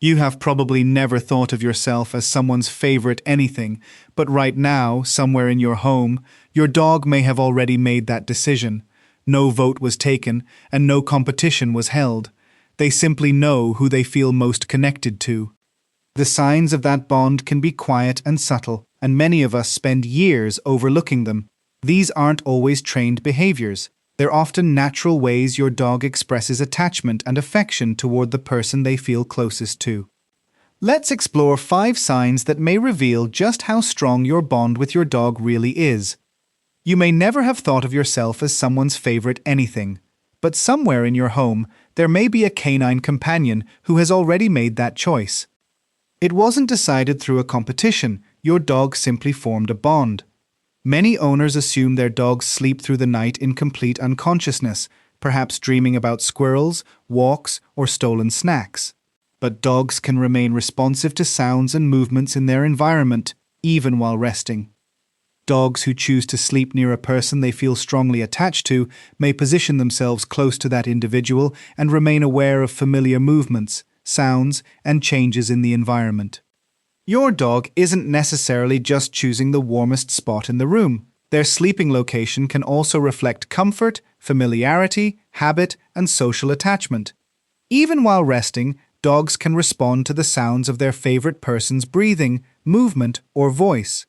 You have probably never thought of yourself as someone's favorite anything, but right now, somewhere in your home, your dog may have already made that decision. No vote was taken, and no competition was held. They simply know who they feel most connected to. The signs of that bond can be quiet and subtle, and many of us spend years overlooking them. These aren't always trained behaviors. They're often natural ways your dog expresses attachment and affection toward the person they feel closest to. Let's explore 5 signs that may reveal just how strong your bond with your dog really is. You may never have thought of yourself as someone's favorite anything, but somewhere in your home, there may be a canine companion who has already made that choice. It wasn't decided through a competition, your dog simply formed a bond. Many owners assume their dogs sleep through the night in complete unconsciousness, perhaps dreaming about squirrels, walks, or stolen snacks. But dogs can remain responsive to sounds and movements in their environment, even while resting. Dogs who choose to sleep near a person they feel strongly attached to may position themselves close to that individual and remain aware of familiar movements, sounds, and changes in the environment. Your dog isn't necessarily just choosing the warmest spot in the room. Their sleeping location can also reflect comfort, familiarity, habit, and social attachment. Even while resting, dogs can respond to the sounds of their favorite person's breathing, movement, or voice.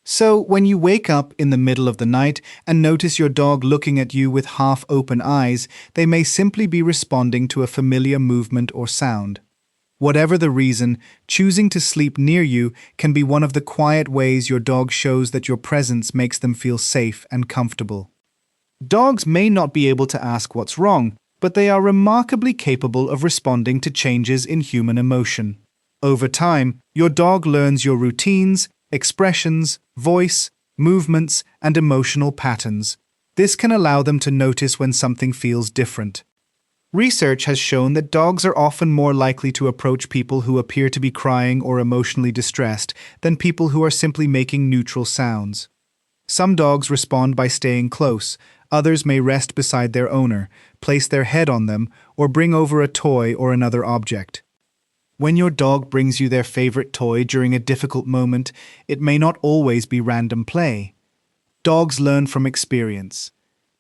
So, when you wake up in the middle of the night and notice your dog looking at you with half-open eyes, they may simply be responding to a familiar movement or sound. Whatever the reason, choosing to sleep near you can be one of the quiet ways your dog shows that your presence makes them feel safe and comfortable. Dogs may not be able to ask what's wrong, but they are remarkably capable of responding to changes in human emotion. Over time, your dog learns your routines, expressions, voice, movements, and emotional patterns. This can allow them to notice when something feels different. Research has shown that dogs are often more likely to approach people who appear to be crying or emotionally distressed than people who are simply making neutral sounds. Some dogs respond by staying close, others may rest beside their owner, place their head on them, or bring over a toy or another object. When your dog brings you their favorite toy during a difficult moment, it may not always be random play. Dogs learn from experience.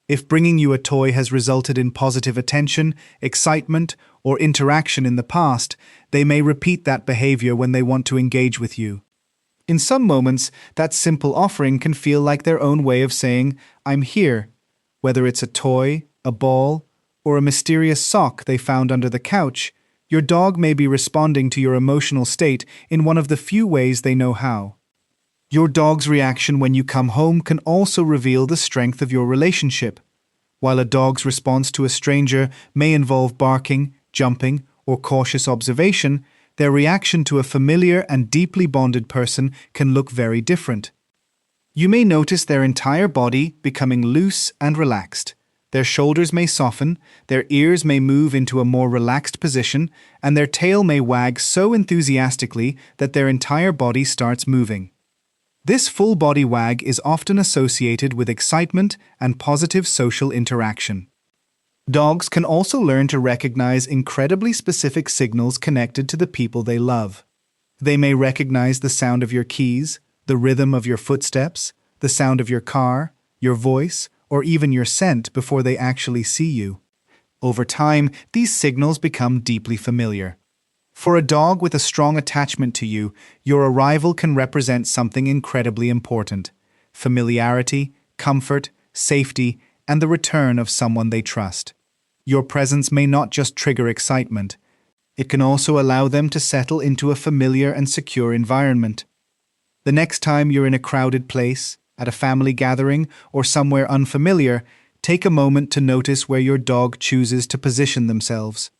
If bringing you a toy has resulted in positive attention, excitement, or interaction in the past, they may repeat that behavior when they want to engage with you. In some moments, that simple offering can feel like their own way of saying, "I'm here," whether it's a toy, a ball, or a mysterious sock they found under the couch. Your dog may be responding to your emotional state in one of the few ways they know how. Your dog's reaction when you come home can also reveal the strength of your relationship. While a dog's response to a stranger may involve barking, jumping, or cautious observation, their reaction to a familiar and deeply bonded person can look very different. You may notice their entire body becoming loose and relaxed. Their shoulders may soften, their ears may move into a more relaxed position, and their tail may wag so enthusiastically that their entire body starts moving. This full body wag is often associated with excitement and positive social interaction. Dogs can also learn to recognize incredibly specific signals connected to the people they love. They may recognize the sound of your keys, the rhythm of your footsteps, the sound of your car, your voice, or even your scent before they actually see you. Over time, these signals become deeply familiar. For a dog with a strong attachment to you, your arrival can represent something incredibly important: familiarity, comfort, safety, and the return of someone they trust. Your presence may not just trigger excitement. It can also allow them to settle into a familiar and secure environment. The next time you're in a crowded place, at a family gathering, or somewhere unfamiliar, take a moment to notice where your dog chooses to position themselves.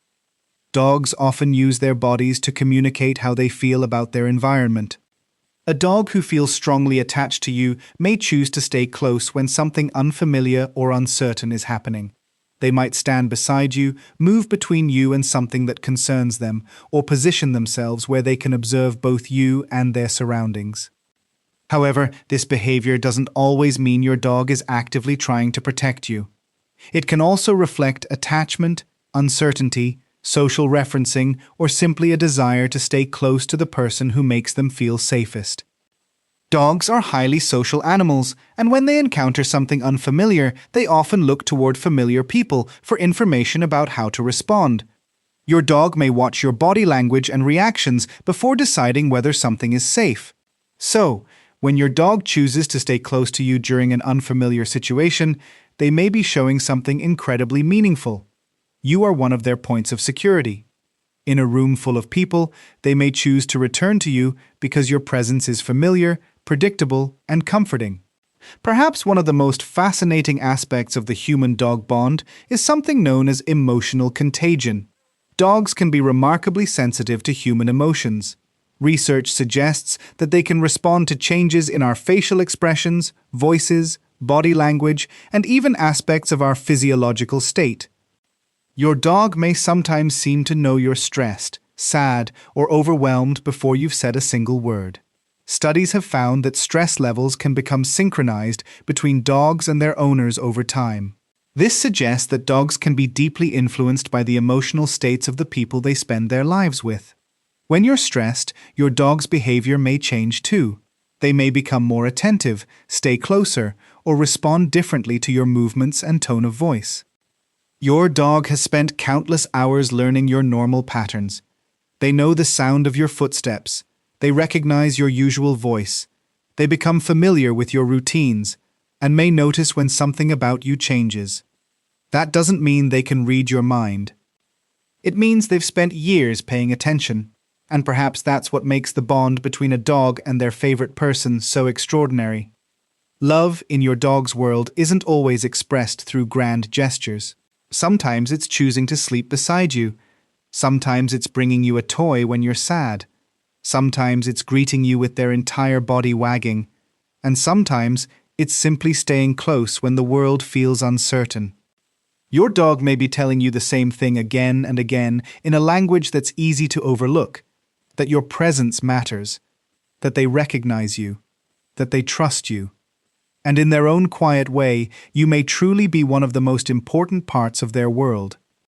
Dogs often use their bodies to communicate how they feel about their environment. A dog who feels strongly attached to you may choose to stay close when something unfamiliar or uncertain is happening. They might stand beside you, move between you and something that concerns them, or position themselves where they can observe both you and their surroundings. However, this behavior doesn't always mean your dog is actively trying to protect you. It can also reflect attachment, uncertainty, social referencing, or simply a desire to stay close to the person who makes them feel safest. Dogs are highly social animals, and when they encounter something unfamiliar, they often look toward familiar people for information about how to respond. Your dog may watch your body language and reactions before deciding whether something is safe. So, when your dog chooses to stay close to you during an unfamiliar situation, they may be showing something incredibly meaningful. You are one of their points of security. In a room full of people, they may choose to return to you because your presence is familiar, predictable, and comforting. Perhaps one of the most fascinating aspects of the human-dog bond is something known as emotional contagion. Dogs can be remarkably sensitive to human emotions. Research suggests that they can respond to changes in our facial expressions, voices, body language, and even aspects of our physiological state. Your dog may sometimes seem to know you're stressed, sad, or overwhelmed before you've said a single word. Studies have found that stress levels can become synchronized between dogs and their owners over time. This suggests that dogs can be deeply influenced by the emotional states of the people they spend their lives with. When you're stressed, your dog's behavior may change too. They may become more attentive, stay closer, or respond differently to your movements and tone of voice. Your dog has spent countless hours learning your normal patterns. They know the sound of your footsteps. They recognize your usual voice. They become familiar with your routines and may notice when something about you changes. That doesn't mean they can read your mind. It means they've spent years paying attention, and perhaps that's what makes the bond between a dog and their favorite person so extraordinary. Love in your dog's world isn't always expressed through grand gestures. Sometimes it's choosing to sleep beside you. Sometimes it's bringing you a toy when you're sad. Sometimes it's greeting you with their entire body wagging. And sometimes it's simply staying close when the world feels uncertain. Your dog may be telling you the same thing again and again in a language that's easy to overlook, that your presence matters, that they recognize you, that they trust you. And in their own quiet way, you may truly be one of the most important parts of their world.